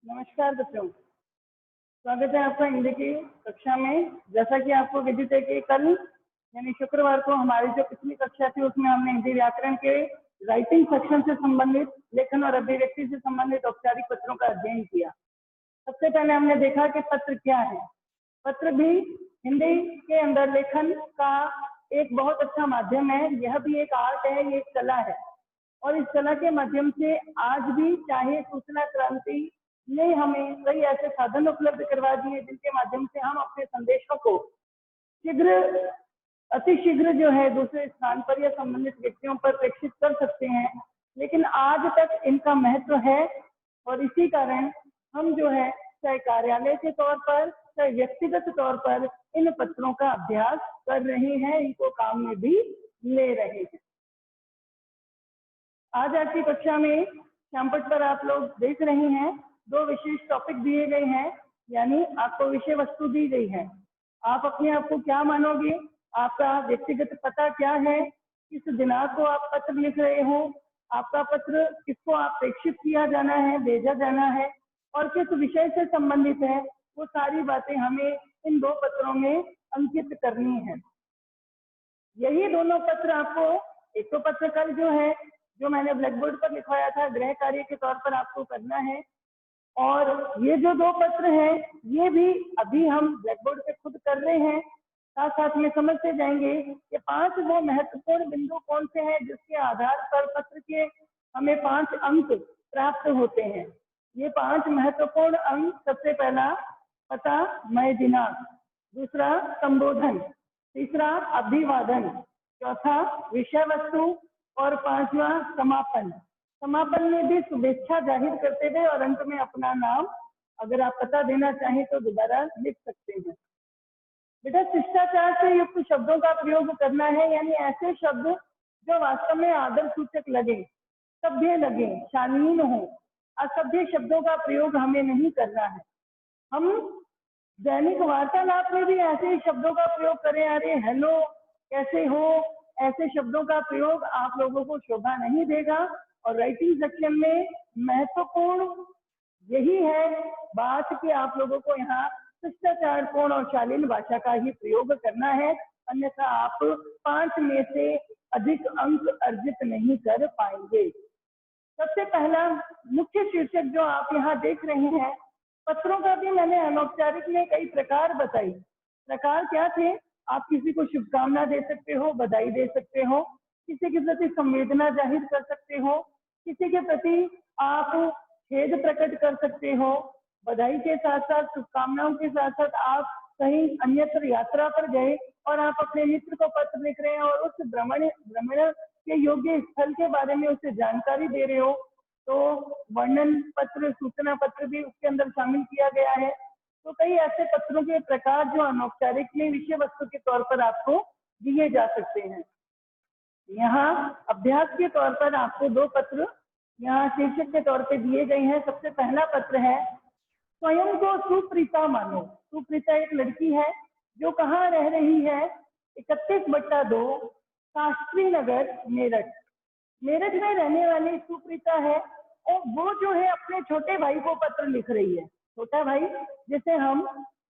नमस्कार बच्चों, स्वागत है आपका हिंदी की कक्षा में। जैसा कि आपको विदित है कि कल यानी शुक्रवार को हमारी जो पिछली कक्षा थी उसमें हमने हिंदी व्याकरण के राइटिंग सेक्शन से संबंधित लेखन और अभिव्यक्ति से संबंधित औपचारिक पत्रों का अध्ययन किया। सबसे पहले हमने देखा कि पत्र क्या है। पत्र भी हिंदी के अंदर लेखन का एक बहुत अच्छा माध्यम है। यह भी एक आर्ट है, ये एक कला है और इस कला के माध्यम से आज भी चाहे सूचना क्रांति ने हमें कई ऐसे साधन उपलब्ध करवा दिए जिनके माध्यम से हम अपने संदेशों को अतिशीघ्र जो है दूसरे स्थान पर या संबंधित व्यक्तियों पर प्रेषित कर सकते हैं, लेकिन आज तक इनका महत्व है और इसी कारण हम जो है चाहे कार्यालय के तौर पर चाहे व्यक्तिगत तौर पर इन पत्रों का अभ्यास कर रहे हैं, इनको काम में भी ले रहे हैं। आज आपकी कक्षा में श्यामपट पर आप लोग देख रहे हैं, दो विशेष टॉपिक दिए गए हैं, यानी आपको विषय वस्तु दी गई है। आप अपने आप को क्या मानोगे, आपका व्यक्तिगत पता क्या है, किस दिनांक को आप पत्र लिख रहे हो, आपका पत्र किसको आप प्रेषित किया जाना है, भेजा जाना है और किस विषय से संबंधित है, वो सारी बातें हमें इन दो पत्रों में अंकित करनी है। यही दोनों पत्र आपको, एक तो पत्र कल जो मैंने ब्लैक बोर्ड पर लिखवाया था गृह कार्य के तौर पर आपको करना है, और ये जो दो पत्र हैं ये भी अभी हम ब्लैक बोर्ड पे खुद कर रहे हैं। साथ साथ में समझते जाएंगे कि 5 वो महत्वपूर्ण बिंदु कौन से हैं जिसके आधार पर पत्र के हमें 5 अंक प्राप्त होते हैं। ये 5 महत्वपूर्ण अंक, सबसे पहला पता मय दिनांक, दूसरा संबोधन, तीसरा अभिवादन, चौथा विषय वस्तु और पांचवा समापन। समापन में भी शुभेच्छा जाहिर करते हुए और अंत में अपना नाम अगर आप पता देना चाहें तो दोबारा लिख सकते हैं। बेटा शिष्टाचार से युक्त शब्दों का प्रयोग करना है, यानी ऐसे शब्द जो वास्तव में आदर सूचक लगे, सभ्य लगे, शालीन हो। असभ्य शब्दों का प्रयोग हमें नहीं करना है। हम दैनिक वार्तालाप में भी ऐसे शब्दों का प्रयोग करें, अरे हेलो कैसे हो, ऐसे शब्दों का प्रयोग आप लोगों को शोभा नहीं देगा। और राइटिंग सेक्शन में महत्वपूर्ण यही है बात कि आप लोगों को यहाँ शिष्टाचारपूर्ण और शालीन भाषा का ही प्रयोग करना है, अन्यथा आप 5 में से अधिक अंक अर्जित नहीं कर पाएंगे। सबसे पहला मुख्य शीर्षक जो आप यहाँ देख रहे हैं, पत्रों का भी मैंने अनौपचारिक में कई प्रकार बताई। प्रकार क्या थे, आप किसी को शुभकामना दे सकते हो, बधाई दे सकते हो, किसी के प्रति संवेदना जाहिर कर सकते हो, किसी के प्रति आप खेद प्रकट कर सकते हो। बधाई के साथ साथ, शुभकामनाओं के साथ साथ आप कहीं अन्यत्र यात्रा पर गए और आप अपने मित्र को पत्र लिख रहे हैं और उस भ्रमण के योग्य स्थल के बारे में उसे जानकारी दे रहे हो, तो वर्णन पत्र, सूचना पत्र भी उसके अंदर शामिल किया गया है। तो कई ऐसे पत्रों के प्रकार जो अनौपचारिक में विषय वस्तु के तौर पर आपको दिए जा सकते हैं। यहाँ अभ्यास के तौर पर आपको 2 पत्र यहाँ शीर्षक के तौर पे दिए गए हैं। सबसे पहला पत्र है, स्वयं को सुप्रीता मानो। सुप्रीता एक लड़की है जो कहाँ रह रही है, 31/2 शास्त्री नगर मेरठ। मेरठ में रहने वाली सुप्रीता है और वो जो है अपने छोटे भाई को पत्र लिख रही है। छोटा भाई जिसे हम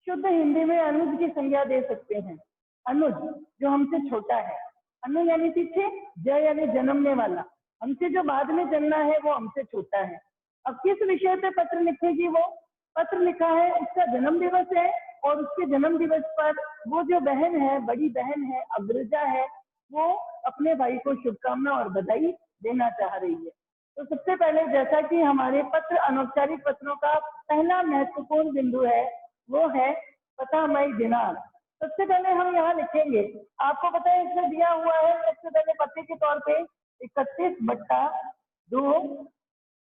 शुद्ध हिंदी में अनुज की संज्ञा दे सकते हैं। अनुज जो हमसे छोटा है, अनु यानी पीछे, जय यानी जन्मने वाला, हमसे जो बाद में जन्मा है वो हमसे छोटा है। अब किस विषय पे पत्र लिखेगी वो, पत्र लिखा है उसका जन्म दिवस है और उसके जन्म दिवस पर वो जो बहन है, बड़ी बहन है, अग्रजा है, वो अपने भाई को शुभकामना और बधाई देना चाह रही है। तो सबसे पहले जैसा कि हमारे पत्र अनौपचारिक पत्रों का पहला महत्वपूर्ण बिंदु है वो है पता मय दिनांक। सबसे पहले हम यहाँ लिखेंगे, आपको पता है इसमें दिया हुआ है सबसे पहले पते के तौर पे 31/2।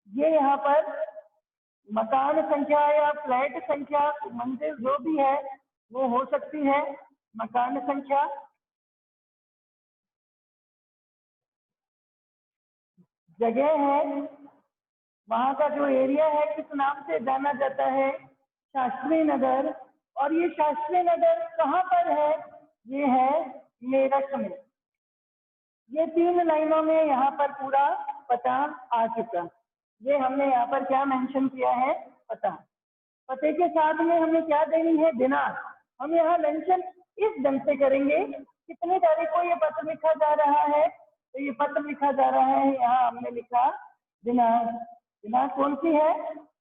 ये यहाँ पर मकान संख्या या फ्लैट संख्या, मंजिल जो भी है वो हो सकती है। मकान संख्या, जगह है, वहां का जो एरिया है किस नाम से जाना जाता है, शास्त्री नगर। और ये शास्त्री नगर कहाँ पर है, ये है मेरठ में। ये 3 लाइनों में यहाँ पर पूरा पता आ चुका। ये हमने यहाँ पर क्या मेंशन किया है, पता। पते के साथ में हमें क्या देनी है, दिनांक। हम यहाँ मेंशन इस ढंग से करेंगे, कितनी तारीख को ये पत्र लिखा जा रहा है, तो ये पत्र लिखा जा रहा है, यहाँ हमने लिखा दिनांक। दिनांक कौन सी है,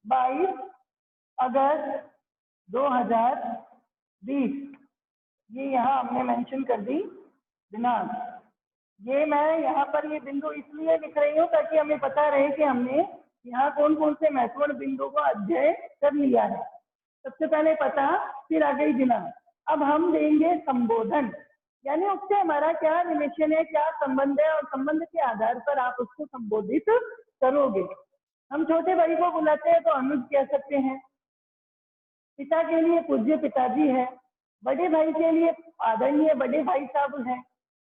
22 अगस्त 2020। ये यहाँ हमने मेंशन कर दी दिनांक। ये मैं यहाँ पर ये बिंदु इसलिए लिख रही हूँ ताकि हमें पता रहे कि हमने यहाँ कौन कौन से महत्वपूर्ण बिंदु को अध्ययन कर लिया है। सबसे पहले पता, फिर आ गई दिनांक। अब हम देंगे संबोधन, यानी उससे हमारा क्या रिलेशन है, क्या संबंध है, और संबंध के आधार पर आप उसको संबोधित करोगे। हम छोटे भाई को बुलाते हैं तो अनुज कह सकते हैं, पिता के लिए पूज्य पिताजी है, बड़े भाई के लिए आदरणीय बड़े भाई साहब हैं,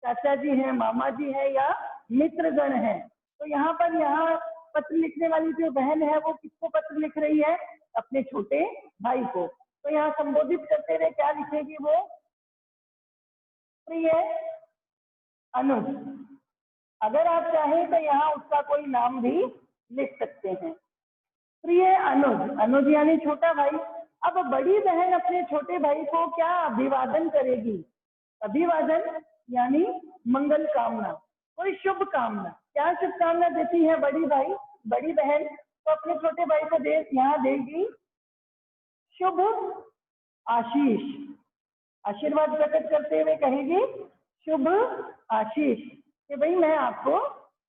चाचा जी हैं, मामा जी हैं, या मित्रगण हैं। तो यहाँ पर यहाँ पत्र लिखने वाली जो बहन है वो किसको पत्र लिख रही है, अपने छोटे भाई को। तो यहाँ संबोधित करते हुए क्या लिखेगी वो, प्रिय अनुज। अगर आप चाहें तो यहाँ उसका कोई नाम भी लिख सकते हैं, प्रिय अनुज। अनुज यानी छोटा भाई। अब बड़ी बहन अपने छोटे भाई को क्या अभिवादन करेगी, अभिवादन यानी मंगल कामना, कोई शुभ कामना। क्या शुभकामना देती है बड़ी बहन, तो अपने छोटे भाई को यहाँ देगी शुभ आशीष, आशीर्वाद प्रकट करते हुए कहेगी शुभ आशीष, कि भाई मैं आपको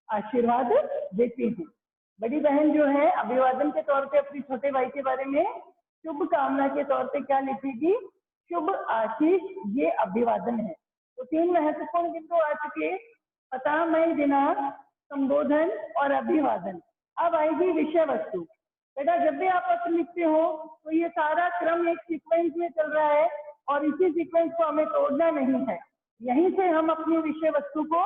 आशीर्वाद देती हूँ। बड़ी बहन जो है अभिवादन के तौर पे अपने छोटे भाई के बारे में शुभ कामना के तौर पे क्या लिखेगी, शुभ आशीष, ये अभिवादन है। तो 3 महत्वपूर्ण बिंदु आ चुके, पता, मई, दिनांक, संबोधन और अभिवादन। अब आएगी विषय वस्तु। बेटा जब भी आप पत्र लिखते हो तो ये सारा क्रम एक सीक्वेंस में चल रहा है और इसी सीक्वेंस को हमें तोड़ना नहीं है। यहीं से हम अपनी विषय वस्तु को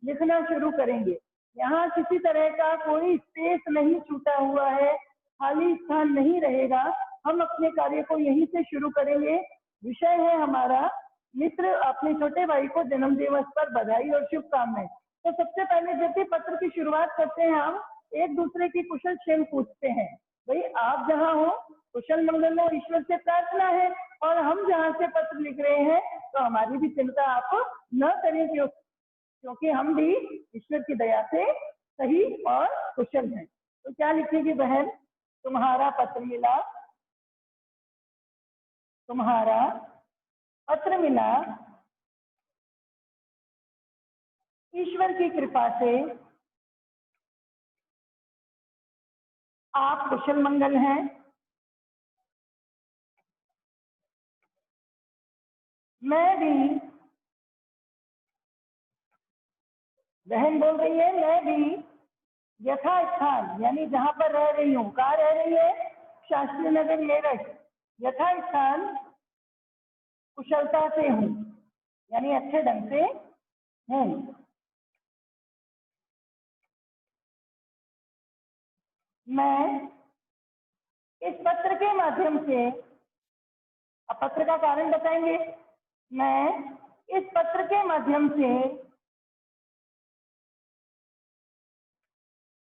लिखना शुरू करेंगे। यहाँ किसी तरह का कोई स्पेस नहीं छूटा हुआ है, खाली स्थान नहीं रहेगा। हम अपने कार्य को यहीं से शुरू करेंगे। विषय है हमारा मित्र अपने छोटे भाई को जन्म दिवस पर बधाई और शुभकामनाएं। तो सबसे पहले जब भी पत्र की शुरुआत करते हैं हम एक दूसरे की कुशल क्षेम पूछते हैं। भाई आप जहाँ हो कुशल मंगल हो, ईश्वर से प्रार्थना है, और हम जहाँ से पत्र लिख रहे हैं तो हमारी भी चिंता आप न करें, क्योंकि हम भी ईश्वर की दया से सही और कुशल हैं। तो क्या लिखेगी बहन, तुम्हारा पत्र मिला, तुम्हारा पत्र मिला, ईश्वर की कृपा से आप कुशल मंगल हैं। मैं भी, बहन बोल रही है, मैं भी यथास्थान यानी जहां पर रह रही हूँ, कहाँ रह रही है, शास्त्री नगर मेरठ, यथास्थान कुशलता से हूँ, यानी अच्छे ढंग से हूँ। मैं इस पत्र के माध्यम से, अब पत्र का कारण बताएंगे, मैं इस पत्र के माध्यम से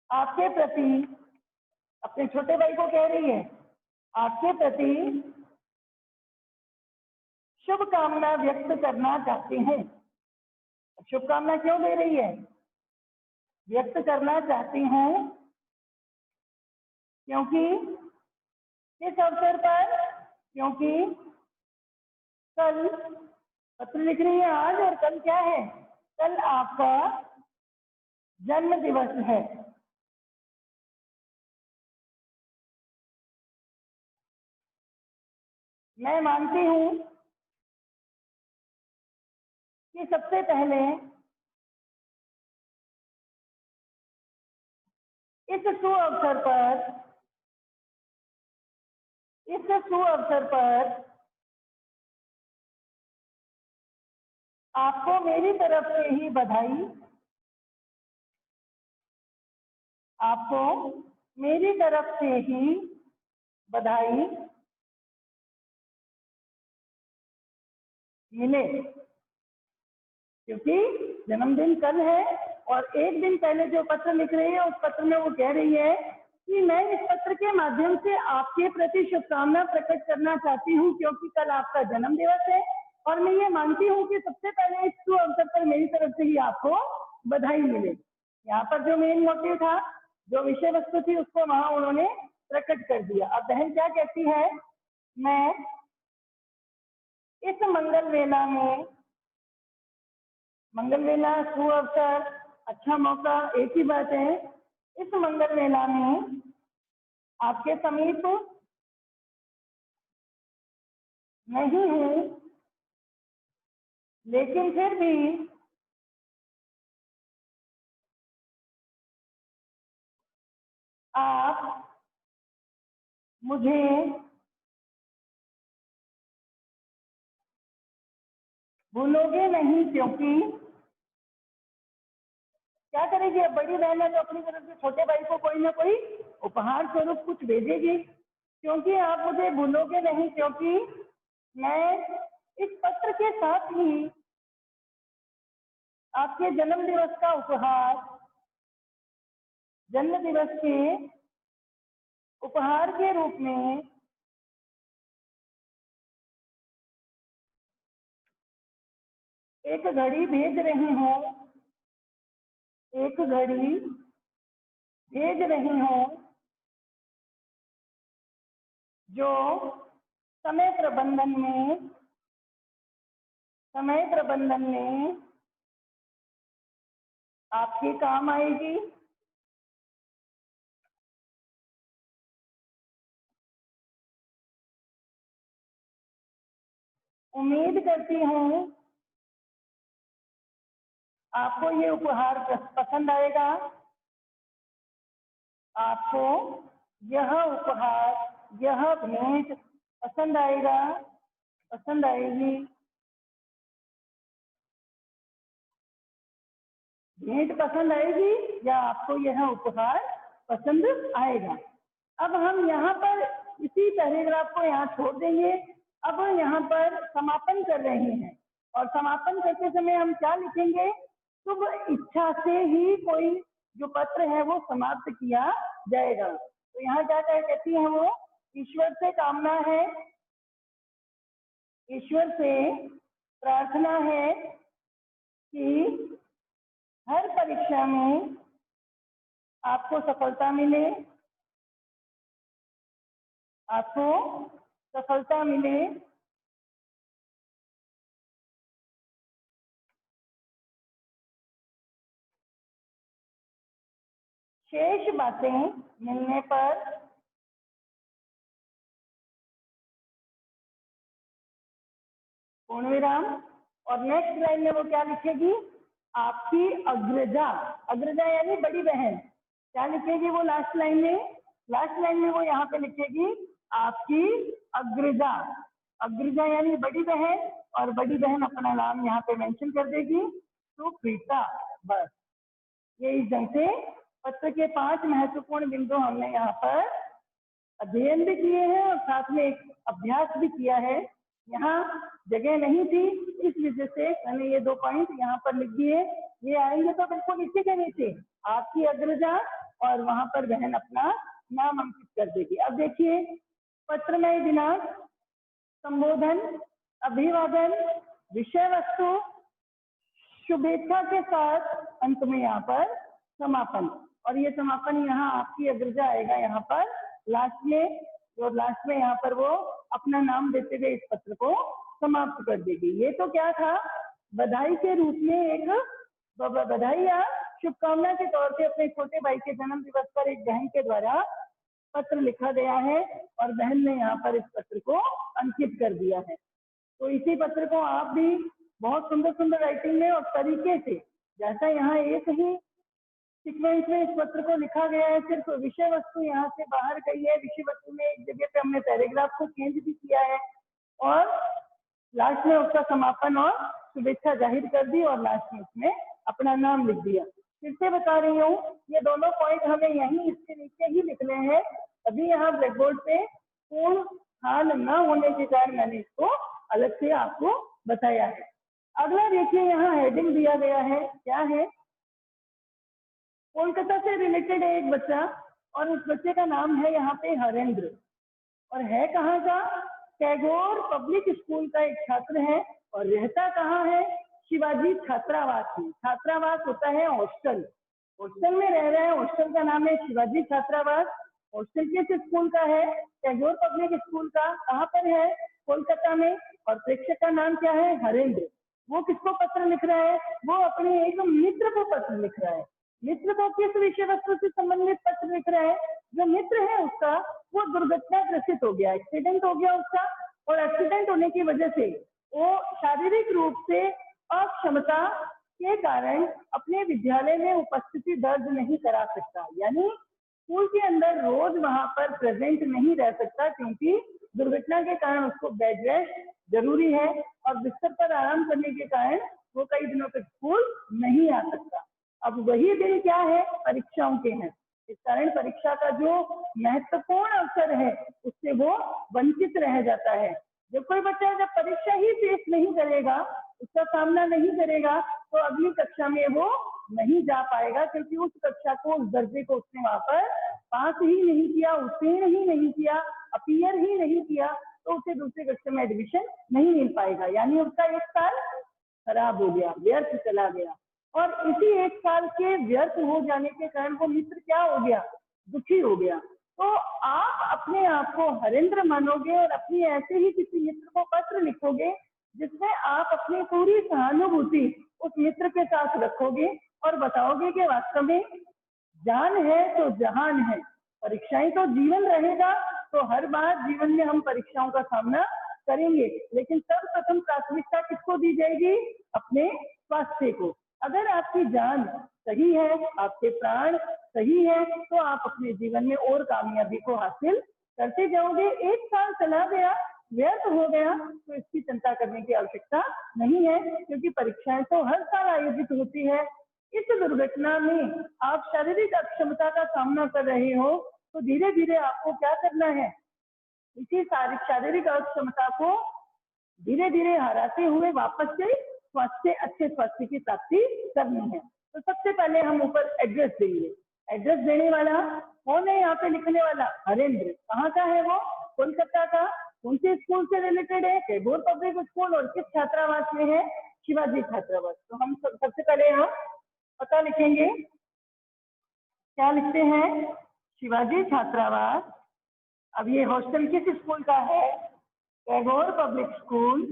आपके प्रति, अपने छोटे भाई को कह रही है, आपके प्रति शुभकामना व्यक्त करना चाहती हूँ। शुभकामना क्यों दे रही है, व्यक्त करना चाहती हूँ क्योंकि किस अवसर पर, क्योंकि कल, पत्र लिख रही है आज, और कल क्या है, कल आपका जन्म दिवस है। मैं मानती हूँ कि सबसे पहले इस सुअवसर पर आपको मेरी तरफ से ही बधाई, आपको मेरी तरफ से ही बधाई मिले, क्योंकि जन्मदिन कल है और एक दिन पहले जो पत्र लिख रही है उस पत्र में वो कह रही है कि मैं इस पत्र के माध्यम से आपके प्रति शुभकामना प्रकट करना चाहती हूँ, क्योंकि कल आपका जन्म दिवस है और मैं ये मानती हूँ कि सबसे पहले इस शुभ अवसर पर मेरी तरफ से ही आपको बधाई मिले। यहाँ पर जो मेन मोटिव था, जो विषय वस्तु थी, उसको वहां उन्होंने प्रकट कर दिया। अब बहन क्या कहती है, मैं इस मंगल वेला में, मंगल वेला, शुभ अवसर, अच्छा मौका, एक ही बात है, इस मंगल वेला में आपके समीप नहीं हूँ, लेकिन फिर भी आप मुझे भूलोगे नहीं, क्योंकि क्या करेगी, अब बड़ी बहन है तो अपनी तरफ से छोटे भाई को कोई ना कोई उपहार स्वरूप कुछ भेजेगी। क्योंकि आप मुझे भूलोगे नहीं, क्योंकि मैं इस पत्र के साथ ही आपके जन्म दिवस का उपहार, जन्म दिवस के उपहार के रूप में एक घड़ी भेज रही हूँ, एक घड़ी भेज रही हूँ जो समय प्रबंधन में आपके काम आएगी। उम्मीद करती हूँ आपको ये उपहार पसंद आएगा, आपको यह उपहार, यह भेंट पसंद आएगा, पसंद आएगी, भेंट पसंद आएगी या आपको यह उपहार पसंद आएगा। अब हम यहाँ पर इसी पैराग्राफ को यहाँ छोड़ देंगे। अब यहाँ पर समापन कर रहे हैं और समापन करते समय हम क्या लिखेंगे, शुभ इच्छा से ही कोई जो पत्र है वो समाप्त किया जाएगा। तो यहाँ क्या कहती है वो, ईश्वर से कामना है, ईश्वर से प्रार्थना है कि हर परीक्षा में आपको सफलता मिले, आपको सफलता मिले, शेष बातें मिलने पर पूर्ण विराम। और नेक्स्ट लाइन में वो क्या लिखेगी, आपकी अग्रजा, अग्रजा यानी बड़ी बहन, क्या लिखेगी वो लास्ट लाइन में, लास्ट लाइन में वो यहाँ पे लिखेगी आपकी अग्रजा, अग्रजा यानी बड़ी बहन, और बड़ी बहन अपना नाम यहाँ पे मेंशन कर देगी, सुप्रीता। बस ये इस ढंग से पत्र के 5 महत्वपूर्ण बिंदु हमने यहाँ पर अध्ययन भी किए हैं और साथ में एक अभ्यास भी किया है। यहाँ जगह नहीं थी, इस वजह से मैंने ये 2 पॉइंट यहाँ पर लिख दिए। ये आएंगे तो बिल्कुल इसी के नीचे आपकी अग्रजा और वहां पर बहन अपना नाम अंकित कर देगी। अब देखिए, पत्र में दिनांक, संबोधन, अभिवादन, विषय वस्तु, शुभेच्छा के साथ अंत में यहाँ पर समापन, और ये समापन यहाँ आपकी अग्रजा आएगा यहाँ पर लास्ट में, और लास्ट में यहाँ पर वो अपना नाम देते हुए इस पत्र को समाप्त कर देगी। ये तो क्या था, बधाई के रूप में, एक बधाई या शुभकामना के तौर पे अपने छोटे भाई के जन्म दिवस पर एक बहन के द्वारा पत्र लिखा गया है और बहन ने यहाँ पर इस पत्र को अंकित कर दिया है। तो इसी पत्र को आप भी बहुत सुंदर सुंदर राइटिंग में और तरीके से, जैसा यहाँ एक ही सीक्वेंस में इस पत्र को लिखा गया है, सिर्फ विषय वस्तु यहाँ से बाहर गई है, विषय वस्तु में एक जगह पे हमने पैराग्राफ को चेंज भी किया है और लास्ट में उसका समापन और शुभेच्छा जाहिर कर दी और लास्ट में उसमें अपना नाम लिख दिया। फिर से बता रही हूँ, ये दोनों पॉइंट हमें यहीं इसके नीचे ही लिखने हैं, अभी यहाँ ब्लैक बोर्ड पे पूर्ण हाल न होने के कारण मैंने इसको अलग से आपको बताया है। अगला देखिए, यहाँ हेडिंग दिया गया है, क्या है, कोलकाता से रिलेटेड है एक बच्चा, और उस बच्चे का नाम है यहाँ पे हरेंद्र। और है कहाँ का? टैगोर पब्लिक स्कूल का एक छात्र है। और रहता कहाँ है? शिवाजी छात्रावास में। छात्रावास होता है हॉस्टल, हॉस्टल में रह रहे हैं। हॉस्टल का नाम है शिवाजी छात्रावास। हॉस्टल किस स्कूल का है? टैगोर पब्लिक स्कूल का। कहाँ पर है? कोलकाता में। और प्रेक्षक का नाम क्या है? हरेंद्र। वो किसको पत्र लिख रहा है? वो अपने एक मित्र को पत्र लिख रहा है। मित्र को किस विषय वस्तु से संबंधित पत्र लिख रहा है? जो मित्र है उसका वो दुर्घटना ग्रसित हो गया, एक्सीडेंट हो गया उसका। और एक्सीडेंट होने की वजह से वो शारीरिक रूप से अक्षमता के कारण अपने विद्यालय में उपस्थिति दर्ज नहीं करा सकता, यानी स्कूल के अंदर रोज वहां पर प्रेजेंट नहीं रह सकता, क्योंकि दुर्घटना के कारण उसको बेड रेस्ट जरूरी है और बिस्तर पर आराम करने के कारण वो कई दिनों तक स्कूल नहीं आ सकता। अब वही दिन क्या है? परीक्षाओं के हैं। इस कारण परीक्षा का जो महत्वपूर्ण अवसर है उससे वो वंचित रह जाता है। जब कोई बच्चा जब परीक्षा ही फेस नहीं करेगा, उसका सामना नहीं करेगा, तो अगली कक्षा में वो नहीं जा पाएगा, क्योंकि उस कक्षा को, उस दर्जे को उसने वहां पर पास ही नहीं किया, उत्तीर्ण ही नहीं किया, अपीयर ही नहीं किया, तो उसे दूसरी कक्षा में एडमिशन नहीं मिल पाएगा। यानी उसका एक साल खराब हो गया, व्यर्थ चला गया। और इसी एक साल के व्यर्थ हो जाने के कारण वो मित्र क्या हो गया? दुखी हो गया। तो आप अपने आप को हरेंद्र मानोगे और अपनी ऐसे ही किसी मित्र को पत्र लिखोगे जिसमें आप अपनी पूरी सहानुभूति उस मित्र के साथ रखोगे और बताओगे कि वास्तव में जान है तो जहान है। परीक्षाएं तो जीवन रहेगा, तो हर बार जीवन में हम परीक्षाओं का सामना करेंगे, लेकिन सर्वप्रथम प्राथमिकता किसको दी जाएगी? अपने स्वास्थ्य को। अगर आपकी जान सही है, आपके प्राण सही है, तो आप अपने जीवन में और कामयाबी को हासिल करते जाओगे। एक साल चला गया, व्यर्थ हो गया, तो इसकी चिंता करने की आवश्यकता नहीं है, क्योंकि परीक्षाएं तो हर साल आयोजित होती है। इस दुर्घटना में आप शारीरिक अक्षमता का सामना कर रहे हो, तो धीरे धीरे आपको क्या करना है? इसी शारीरिक अक्षमता को धीरे धीरे हराते हुए वापस से स्वास्थ्य, अच्छे स्वास्थ्य की प्राप्ति करनी है। तो सबसे पहले हम ऊपर एड्रेस देंगे। एड्रेस देने वाला कौन है? यहाँ पे लिखने वाला हरेंद्र। कहाँ का है वो? कोलकाता का। कौन से स्कूल से रिलेटेड है? Tagore public school. और किस छात्रावास में है? शिवाजी छात्रावास। तो हम सबसे पहले यहाँ पता लिखेंगे। क्या लिखते हैं? शिवाजी छात्रावास। अब ये हॉस्टल किस स्कूल का है? Tagore public school.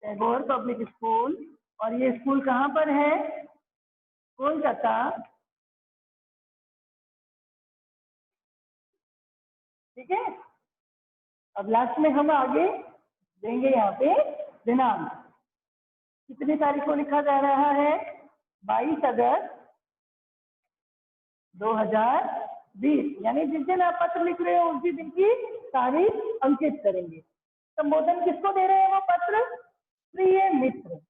Tagore public school. और ये स्कूल कहाँ पर है? कोलकाता। ठीक है। अब लास्ट में हम आगे देंगे यहाँ पे दिनांक। कितनी तारीख को लिखा जा रहा है? 22 अगस्त 2020, यानी जिस दिन आप पत्र लिख रहे हो उसी दिन की तारीख अंकित करेंगे। संबोधन किसको दे रहे हैं वो पत्र? प्रिय मित्र।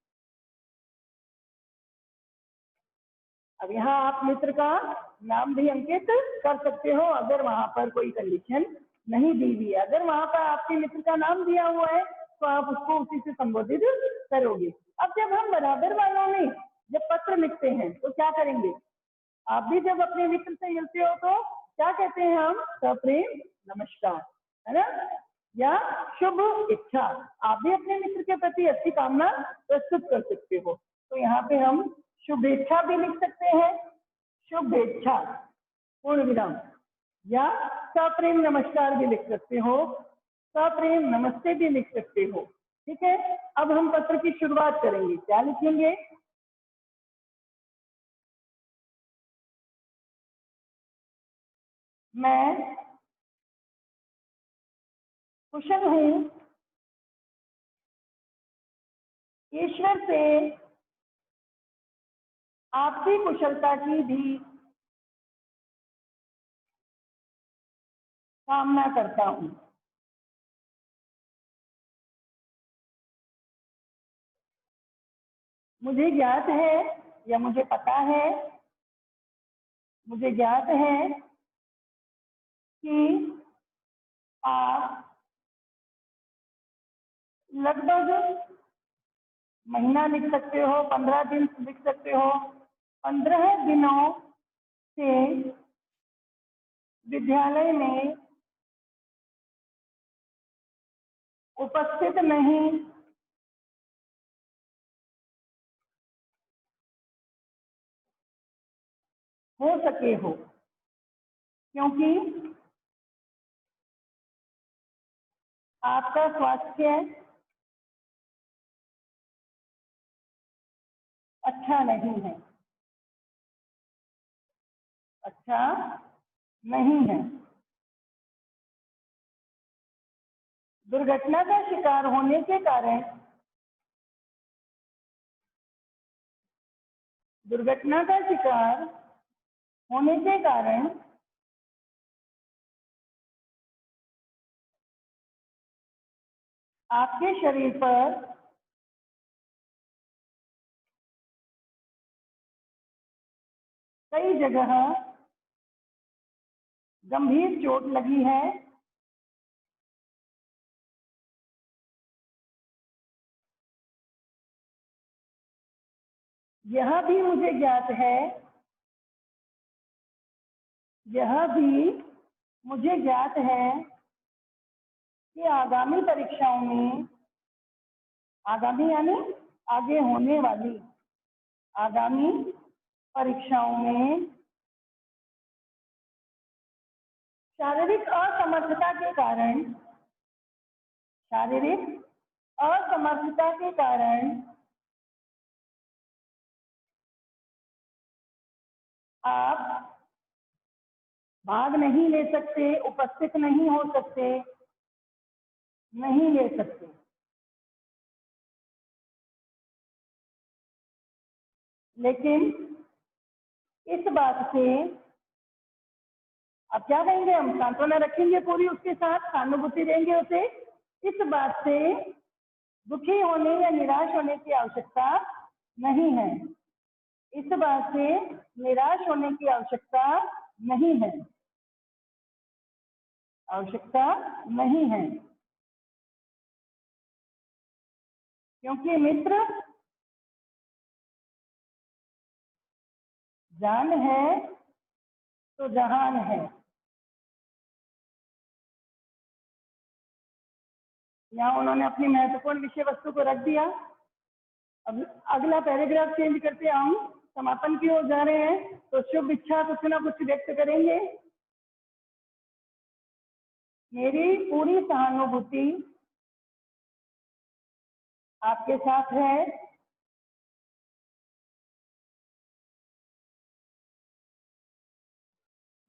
अब यहाँ आप मित्र का नाम भी अंकित कर सकते हो, अगर वहां पर कोई कंडीशन नहीं दी हुई है। अगर वहां पर आपके मित्र का नाम दिया हुआ है तो आप उसको उसी से संबोधित करोगे। अब जब हम बराबर वालों में जब पत्र लिखते हैं तो क्या करेंगे? आप भी जब अपने मित्र से मिलते हो तो क्या कहते हैं हम? सप्रेम नमस्कार, है ना, या शुभ इच्छा। आप भी अपने मित्र के प्रति अच्छी कामना प्रस्तुत कर सकते हो। तो यहाँ पे हम शुभेच्छा भी लिख सकते हैं, शुभेच्छा पूर्ण विराम, या सप्रेम नमस्कार भी लिख सकते हो, सप्रेम नमस्ते भी लिख सकते हो। ठीक है। अब हम पत्र की शुरुआत करेंगे। क्या लिखेंगे? मैं कुशल हूँ, ईश्वर से आपकी कुशलता की भी कामना करता हूँ। मुझे ज्ञात है या मुझे पता है, मुझे ज्ञात है कि आप लगभग महीना लिख सकते हो, 15 दिन लिख सकते हो, 15 दिनों से विद्यालय में उपस्थित नहीं हो सके हो, क्योंकि आपका स्वास्थ्य अच्छा नहीं है। अच्छा नहीं है। दुर्घटना का शिकार होने के कारण, दुर्घटना का शिकार होने के कारण आपके शरीर पर कई जगह गंभीर चोट लगी है। यह भी मुझे ज्ञात है, यह भी मुझे ज्ञात है कि आगामी परीक्षाओं में, आगामी यानी आगे होने वाली आगामी परीक्षाओं में शारीरिक असमर्थता के कारण, शारीरिक असमर्थता के कारण आप भाग नहीं ले सकते, उपस्थित नहीं हो सकते, नहीं ले सकते। लेकिन इस बात से, अब क्या कहेंगे, हम सांत्वना रखेंगे पूरी, उसके साथ सहानुभूति देंगे उसे। इस बात से दुखी होने या निराश होने की आवश्यकता नहीं है। इस बात से निराश होने की आवश्यकता नहीं है, आवश्यकता नहीं है, क्योंकि मित्र जान है तो जहान है। यहाँ उन्होंने अपनी महत्वपूर्ण विषय वस्तु को रख दिया। अब अगला पैराग्राफ चेंज करते आऊं, समापन की ओर जा रहे हैं, तो शुभ इच्छा कुछ ना कुछ व्यक्त करेंगे। मेरी पूरी सहानुभूति आपके साथ है।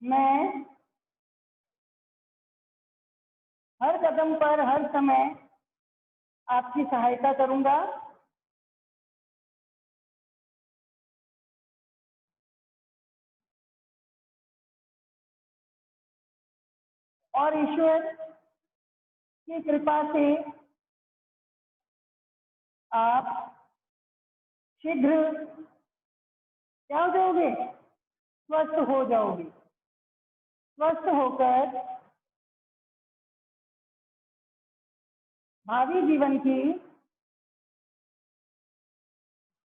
मैं हर कदम पर, हर समय आपकी सहायता करूंगा। और ईश्वर की कृपा से आप शीघ्र क्या हो जाओगे, स्वस्थ हो जाओगे। स्वस्थ होकर भावी जीवन की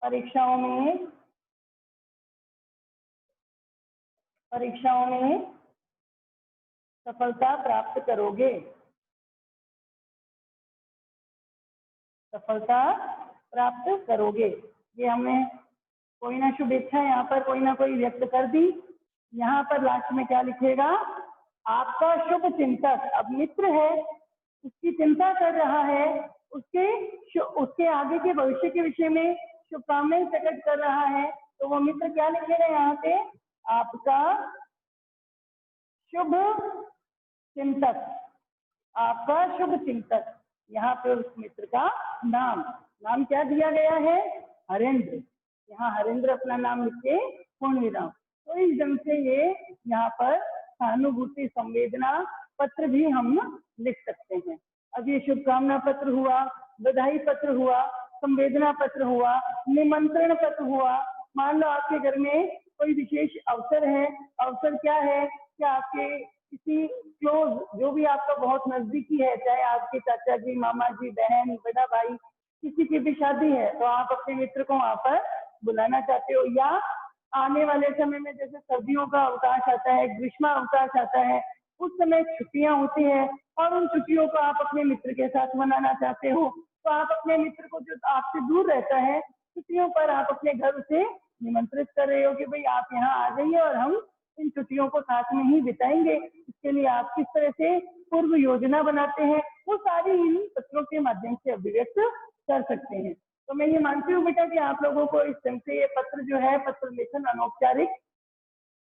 परीक्षाओं में सफलता प्राप्त करोगे। सफलता प्राप्त करोगे। ये हमने कोई ना शुभेच्छा यहाँ पर कोई ना कोई व्यक्त कर दी। यहाँ पर लास्ट में क्या लिखेगा, आपका शुभ चिंतक। अब मित्र है, उसकी चिंता कर रहा है, उसके आगे के भविष्य के विषय में शुभकामनाएं प्रकट कर रहा है। तो वो मित्र क्या लिखेगा यहाँ पे, आपका शुभ चिंतक, आपका शुभ चिंतक। यहाँ पे उस मित्र का नाम क्या दिया गया है, हरेंद्र। यहाँ हरेंद्र अपना नाम लिख के पूर्ण विराम। तो इस ढंग से ये यहाँ पर सहानुभूति संवेदना पत्र भी हम लिख सकते हैं। अब ये शुभकामना पत्र हुआ, बधाई पत्र हुआ, संवेदना पत्र हुआ, निमंत्रण पत्र हुआ। मान लो आपके घर में कोई विशेष अवसर है, अवसर क्या है कि आपके किसी क्लोज, जो भी आपका बहुत नजदीकी है, चाहे आपके चाचा जी, मामा जी, बहन, बड़ा भाई, किसी की भी शादी है, तो आप अपने मित्र को वहां पर बुलाना चाहते हो, या आने वाले समय में जैसे सर्दियों का अवकाश आता है, ग्रीष्म अवकाश आता है, उस समय छुट्टियां होती है और उन छुट्टियों को आप अपने मित्र के साथ मनाना चाहते हो, तो आप अपने मित्र को जो आपसे दूर रहता है, छुट्टियों पर आप अपने घर उसे निमंत्रित कर रहे हो कि भाई आप यहाँ आ जाइए और हम इन छुट्टियों को साथ में ही बिताएंगे। इसके लिए आप किस तरह से पूर्व योजना बनाते हैं, वो सारी इन पत्रों के माध्यम से अभिव्यक्त कर सकते हैं। तो मैं ये मानती हूँ बेटा कि आप लोगों को इस ढंग से ये पत्र जो है, पत्र लेखन अनौपचारिक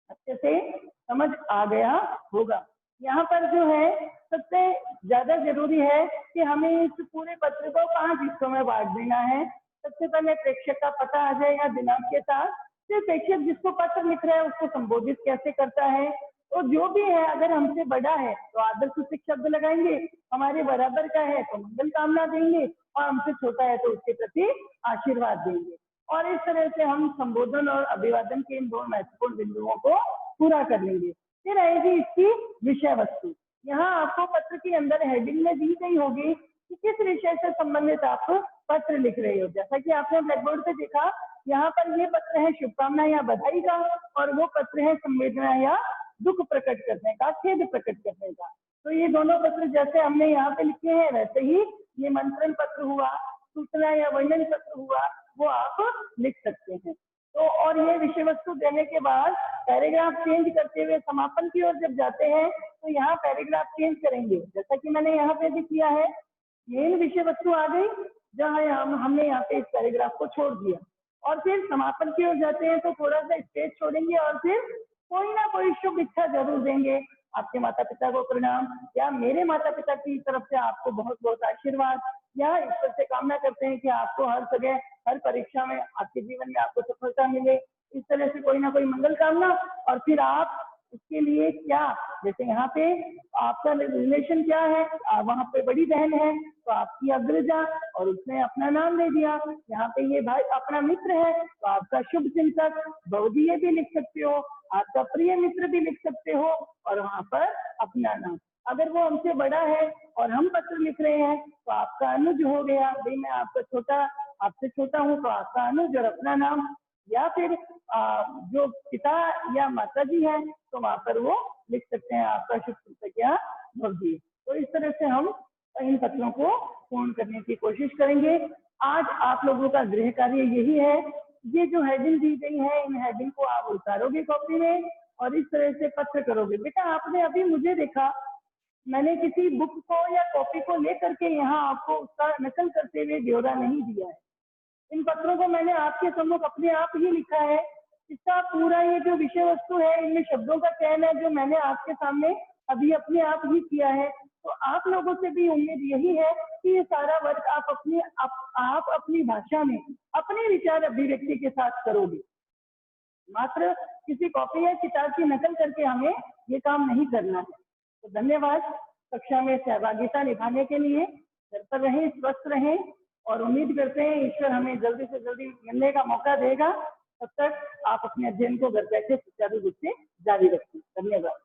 अच्छे से समझ आ गया होगा। यहाँ पर जो है सबसे ज्यादा जरूरी है कि हमें इस पूरे पत्र को 5 हिस्सों में बांट देना है। सबसे पहले प्रेक्षक का पता आ जाएगा दिनांक के साथ, फिर प्रेक्षक जिसको पत्र लिख रहा है उसको संबोधित कैसे करता है, तो जो भी है अगर हमसे बड़ा है तो आदर सूचक शब्द लगाएंगे, हमारे बराबर का है तो मंगल कामना देंगे और हमसे छोटा है तो उसके प्रति आशीर्वाद देंगे। और इस तरह से हम संबोधन और अभिवादन के इन 2 महत्वपूर्ण बिंदुओं को पूरा कर लेंगे। फिर आएगी इसकी विषय वस्तु। यहाँ आपको पत्र के अंदर हेडिंग में दी गई होगी कि किस विषय से संबंधित आप पत्र लिख रहे हो। जैसा कि आपने ब्लैक बोर्ड पे देखा, यहाँ पर ये पत्र है शुभकामना या बधाई का, और वो पत्र है संवेदना या दुख प्रकट करने का, खेद प्रकट करने का। तो ये दोनों पत्र जैसे हमने यहाँ पे लिखे हैं वैसे ही ये मंत्रण पत्र हुआ, सूचना या वर्णन पत्र हुआ, वो आप लिख सकते हैं। तो और ये विषय वस्तु देने के बाद पैराग्राफ चेंज करते हुए समापन की ओर जब जाते हैं तो यहाँ पैराग्राफ चेंज करेंगे। जैसा कि मैंने यहाँ पे भी किया है, मेन विषय वस्तु आ गई जहाँ हमने यहाँ पे इस पैराग्राफ को छोड़ दिया, और फिर समापन की ओर जाते हैं तो थोड़ा सा स्पेस छोड़ेंगे और फिर कोई ना कोई शुभ इच्छा जरूर देंगे। आपके माता पिता को प्रणाम, या मेरे माता पिता की तरफ से आपको बहुत बहुत आशीर्वाद, या ईश्वर से कामना करते हैं कि आपको हर जगह हर परीक्षा में आपके जीवन में आपको सफलता मिले। इस तरह से कोई ना कोई मंगल कामना, और फिर आप उसके लिए क्या, जैसे यहाँ पे आपका रिलेशन क्या है, वहां पे बड़ी बहन है तो आपकी अग्रजा और उसने अपना नाम दे दिया। यहाँ पे ये भाई अपना मित्र है तो आपका शुभ चिंतक भवदीय भी लिख सकते हो, आपका प्रिय मित्र भी लिख सकते हो, और वहां पर अपना नाम। अगर वो हमसे बड़ा है और हम पत्र लिख रहे हैं तो आपका अनुज हो गया, भाई मैं आपसे छोटा हूँ तो आपका अनुज और अपना नाम, या फिर जो पिता या माता जी हैं तो वहां पर वो लिख सकते हैं आपका शुभ चिंतक या भवदीय। तो इस तरह से हम इन पत्रों को पूर्ण करने की कोशिश करेंगे। आज आप लोगों का गृह कार्य यही है, ये जो हेडिंग दी गई है इन हेडिंग को आप उतारोगे कॉपी में और इस तरह से पत्र करोगे। बेटा आपने अभी मुझे देखा, मैंने किसी बुक को या कॉपी को लेकर के यहाँ आपको उसका नकल करते हुए ब्यौरा नहीं दिया है। इन पत्रों को मैंने आपके सम्मुख अपने आप ही लिखा है। इसका पूरा ये जो विषय वस्तु है, इनमें शब्दों का चयन है जो मैंने आपके सामने अभी अपने आप ही किया है। तो आप लोगों से भी उम्मीद यही है कि ये सारा वर्क आप अपनी भाषा में अपने विचार अभिव्यक्ति के साथ करोगे। मात्र किसी कॉपी या किताब की नकल करके हमें ये काम नहीं करना है। तो धन्यवाद कक्षा में सहभागिता निभाने के लिए। घर पर रहें, स्वस्थ रहें, और उम्मीद करते हैं ईश्वर हमें जल्दी से जल्दी मिलने का मौका देगा। तब तक आप अपने अध्ययन को घर बैठे सुचारू रूप से जारी रखें। धन्यवाद।